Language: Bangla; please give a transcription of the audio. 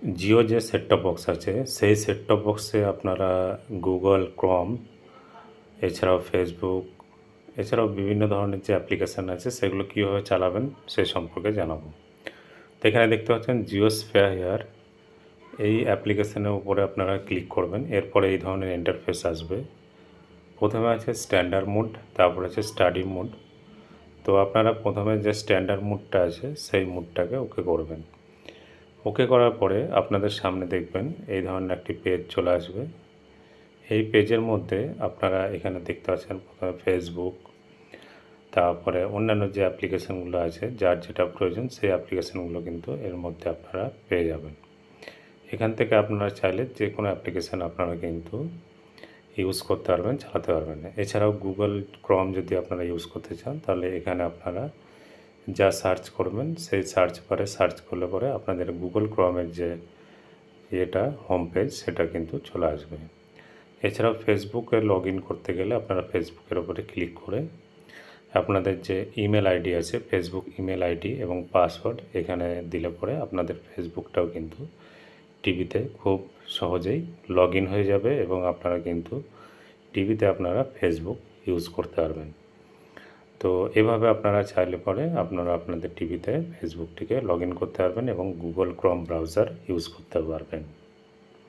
জিও যে সেট টপ বক্স আছে সেই সেট টপ বক্সে আপনারা গুগল ক্রোম এছাড়াও ফেসবুক এছাড়াও বিভিন্ন ধরনের যে অ্যাপ্লিকেশান আছে সেগুলো কীভাবে চালাবেন সে সম্পর্কে জানাবো। তো এখানে দেখতে পাচ্ছেন জিও স্ফিয়ার হেয়ার, এই অ্যাপ্লিকেশানের উপরে আপনারা ক্লিক করবেন। এরপরে এই ধরনের ইন্টারফেস আসবে। প্রথমে আছে স্ট্যান্ডার্ড মোড, তারপর আছে স্টাডি মোড। তো আপনারা প্রথমে যে স্ট্যান্ডার্ড মোডটা আছে সেই মোডটাকে ওকে করবেন। ওকে করার পরে আপনাদের সামনে দেখবেন এই ধরনের একটি পেজ চলে আসবে। এই পেজের মধ্যে আপনারা এখানে দেখতে পাচ্ছেন প্রথমে ফেসবুক, তারপরে অন্যান্য যে অ্যাপ্লিকেশানগুলো আছে যার যেটা প্রয়োজন সেই অ্যাপ্লিকেশানগুলো কিন্তু এর মধ্যে আপনারা পেয়ে যাবেন। এখান থেকে আপনারা চাইলে যে কোনো অ্যাপ্লিকেশান আপনারা কিন্তু ইউজ করতে পারবেন, চালাতে পারবেন। এছাড়াও গুগল ক্রোম যদি আপনারা ইউজ করতে চান তাহলে এখানে আপনারা যা সার্চ করবেন সেই সার্চ বারে সার্চ করলে পরে আপনাদের গুগল ক্রোমের যে হোম পেজ সেটা কিন্তু চলে আসবে। এছাড়াও ফেসবুকে লগ ইন করতে গেলে আপনারা ফেসবুকের ওপরে ক্লিক করে আপনাদের যে ইমেল আইডি আছে ফেসবুক ইমেল আইডি এবং পাসওয়ার্ড এখানে দিলে পরে আপনাদের ফেসবুকটাও কিন্তু টিভিতে খুব সহজেই লগ ইন হয়ে যাবে এবং আপনারা কিন্তু টিভিতে আপনারা ফেসবুক ইউজ করতে পারবেন। তো এভাবে আপনারা চাইলে পরে আপনারা আপনাদের টিভিতে ফেসবুকটিকে লগ ইন করতে পারবেন এবং গুগল ক্রোম ব্রাউজার ইউজ করতে পারবেন।